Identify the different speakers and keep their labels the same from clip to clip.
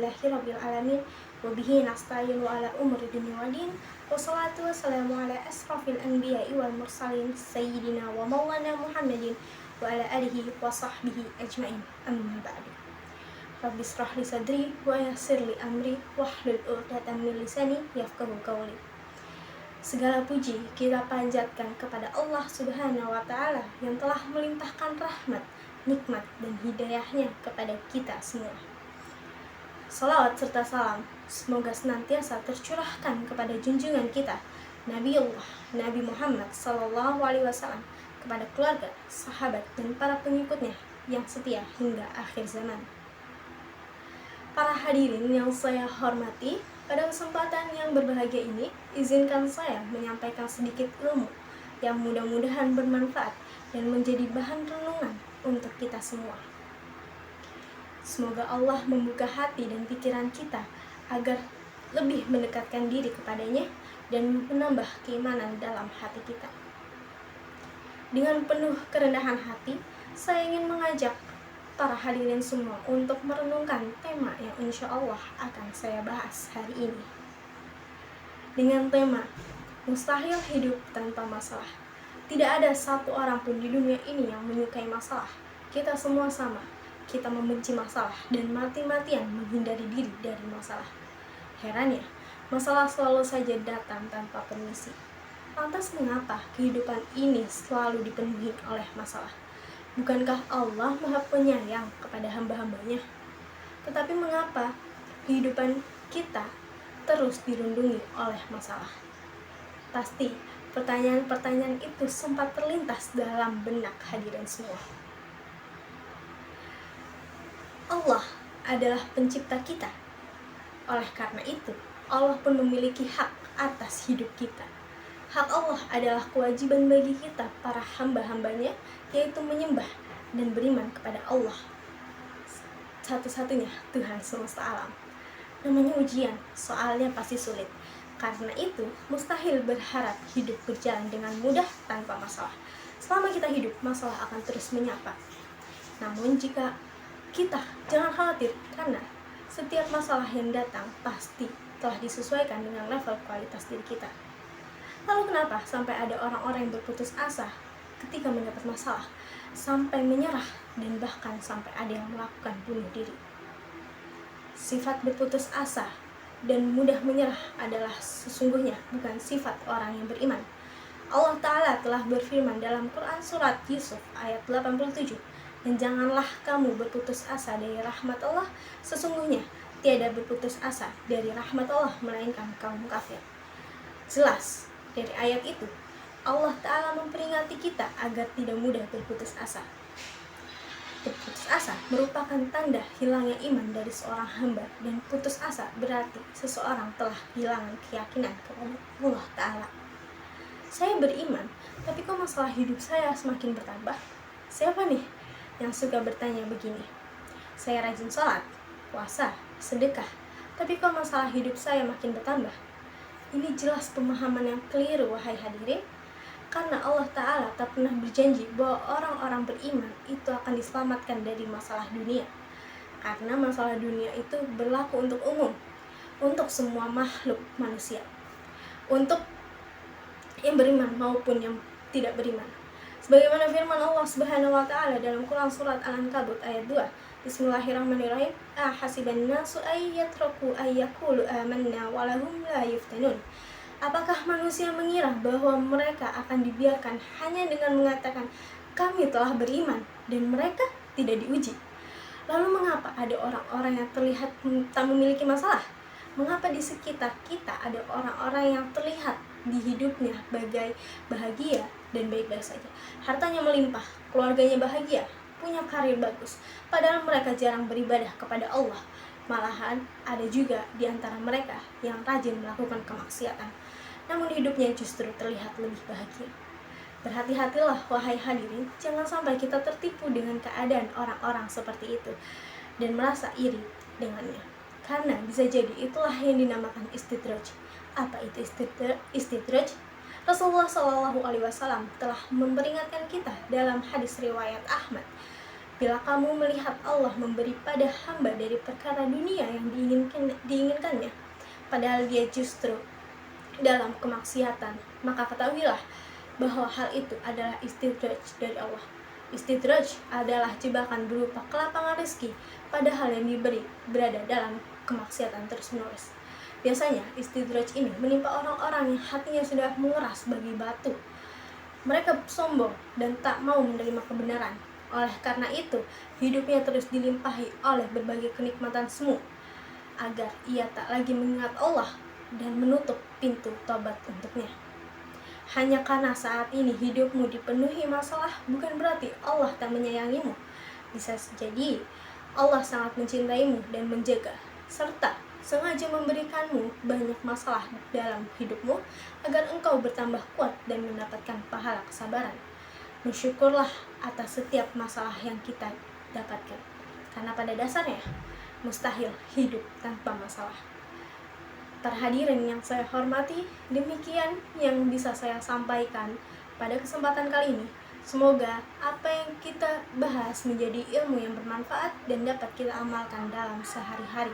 Speaker 1: Alhamdulillahirabbil alamin. Wa bihi nasta'inu ala umuri dunya waddin. Wassalatu wassalamu ala asrofil anbiya'i wal mursalin sayyidina wa maulana Muhammadin wa ala alihi wa sahbihi ajmain. Amma ba'du. Rabbi shrah li sadri wa yassir li amri wahlul 'uqdatam min lisani yafqahu qawli. Segala puji kita panjatkan kepada Allah Subhanahu wa Ta'ala yang telah melimpahkan rahmat, nikmat, dan hidayahnya kepada kita semua. Salawat serta salam semoga senantiasa tercurahkan kepada junjungan kita Nabi Muhammad SAW, kepada keluarga, sahabat, dan para pengikutnya yang setia hingga akhir zaman. Para hadirin yang saya hormati, pada kesempatan yang berbahagia ini, izinkan saya menyampaikan sedikit ilmu yang mudah-mudahan bermanfaat dan menjadi bahan renungan untuk kita semua. Semoga Allah membuka hati dan pikiran kita agar lebih mendekatkan diri kepadanya dan menambah keimanan dalam hati kita. Dengan penuh kerendahan hati, saya ingin mengajak para hadirin semua untuk merenungkan tema yang insya Allah akan saya bahas hari ini. Dengan tema mustahil hidup tanpa masalah. Tidak ada satu orang pun di dunia ini yang menyukai masalah. Kita semua sama. Kita membenci masalah dan mati-matian menghindari diri dari masalah. Herannya, masalah selalu saja datang tanpa permisi. Lantas mengapa kehidupan ini selalu dipenuhi oleh masalah? Bukankah Allah Maha Penyayang kepada hamba-hambanya? Tetapi mengapa kehidupan kita terus dirundungi oleh masalah? Pasti pertanyaan-pertanyaan itu sempat terlintas dalam benak hadirin semua. Allah adalah pencipta kita. Oleh karena itu, Allah pun memiliki hak atas hidup kita. Hak Allah adalah kewajiban bagi kita para hamba-hambanya, yaitu menyembah dan beriman kepada Allah, satu-satunya Tuhan semesta alam. Namanya ujian, soalnya pasti sulit. Karena itu, mustahil berharap hidup berjalan dengan mudah tanpa masalah. Selama kita hidup, masalah akan terus menyapa. Namun jika kita jangan khawatir, karena setiap masalah yang datang pasti telah disesuaikan dengan level kualitas diri kita. Lalu kenapa sampai ada orang-orang yang berputus asa ketika mendapat masalah, sampai menyerah, dan bahkan sampai ada yang melakukan bunuh diri? Sifat berputus asa dan mudah menyerah adalah sesungguhnya bukan sifat orang yang beriman. Allah Ta'ala telah berfirman dalam Quran Surat Yusuf ayat 87, dan janganlah kamu berputus asa dari rahmat Allah, sesungguhnya tiada berputus asa dari rahmat Allah melainkan kaum kafir. Jelas dari ayat itu, Allah Ta'ala memperingati kita agar tidak mudah berputus asa. Berputus asa merupakan tanda hilangnya iman dari seorang hamba, dan putus asa berarti seseorang telah kehilangan keyakinan kepada Allah Ta'ala. Saya beriman, tapi kok masalah hidup saya semakin bertambah? Siapa nih yang suka bertanya begini? Saya rajin sholat, puasa, sedekah, tapi kok masalah hidup saya makin bertambah? Ini jelas pemahaman yang keliru, wahai hadirin. Karena Allah Ta'ala tak pernah berjanji bahwa orang-orang beriman itu akan diselamatkan dari masalah dunia. Karena masalah dunia itu berlaku untuk umum, untuk semua makhluk manusia, untuk yang beriman maupun yang tidak beriman. Sebagaimana firman Allah Subhanahu wa Ta'ala dalam Quran Surat Al-Ankabut ayat 2, Bismillahirrahmanirrahim. Ahasiban nasu ayyatraku ayyakulu amanna walahum la yuftanun. Apakah manusia mengira bahwa mereka akan dibiarkan hanya dengan mengatakan kami telah beriman dan mereka tidak diuji? Lalu mengapa ada orang-orang yang terlihat tak memiliki masalah? Mengapa di sekitar kita ada orang-orang yang terlihat di hidupnya bahagia dan baik-baik saja, hartanya melimpah, keluarganya bahagia, punya karir bagus, padahal mereka jarang beribadah kepada Allah? Malahan ada juga di antara mereka yang rajin melakukan kemaksiatan, namun hidupnya justru terlihat lebih bahagia. Berhati-hatilah wahai hadirin, jangan sampai kita tertipu dengan keadaan orang-orang seperti itu dan merasa iri dengannya. Karena bisa jadi itulah yang dinamakan istidraj. Apa itu istidraj? Rasulullah SAW telah memperingatkan kita dalam hadis riwayat Ahmad Bila kamu melihat Allah memberi pada hamba dari perkara dunia yang diinginkannya, padahal dia justru dalam kemaksiatan, maka ketahuilah bahwa hal itu adalah istidraj dari Allah. Istidraj adalah jebakan berupa kelapangan rezeki, padahal yang diberi berada dalam kemaksiatan terus-menerus. Biasanya istidraj ini menimpa orang-orang yang hatinya sudah mengeras bagi batu. Mereka sombong dan tak mau menerima kebenaran. Oleh karena itu, hidupnya terus dilimpahi oleh berbagai kenikmatan semu, agar ia tak lagi mengingat Allah dan menutup pintu tobat untuknya. Hanya karena saat ini hidupmu dipenuhi masalah, bukan berarti Allah tak menyayangimu. Bisa jadi Allah sangat mencintaimu dan menjaga, serta sengaja memberikanmu banyak masalah dalam hidupmu agar engkau bertambah kuat dan mendapatkan pahala kesabaran. Bersyukurlah atas setiap masalah yang kita dapatkan, karena pada dasarnya mustahil hidup tanpa masalah. Para hadirin yang saya hormati, demikian yang bisa saya sampaikan pada kesempatan kali ini. Semoga apa yang kita bahas menjadi ilmu yang bermanfaat dan dapat kita amalkan dalam sehari-hari.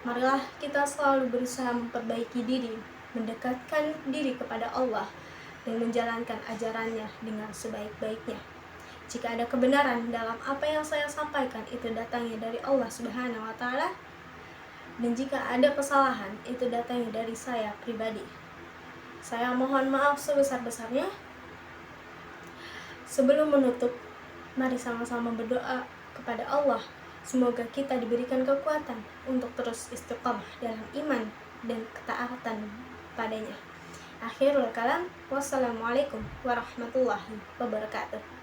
Speaker 1: Marilah kita selalu berusaha memperbaiki diri, mendekatkan diri kepada Allah, dan menjalankan ajarannya dengan sebaik-baiknya. Jika ada kebenaran dalam apa yang saya sampaikan, itu datangnya dari Allah Subhanahu wa Ta'ala, dan jika ada kesalahan, itu datangnya dari saya pribadi. Saya mohon maaf sebesar-besarnya. Sebelum menutup, mari sama-sama berdoa kepada Allah. Semoga kita diberikan kekuatan untuk terus istiqamah dalam iman dan ketaatan padanya. Akhirul kalam, wassalamualaikum warahmatullahi wabarakatuh.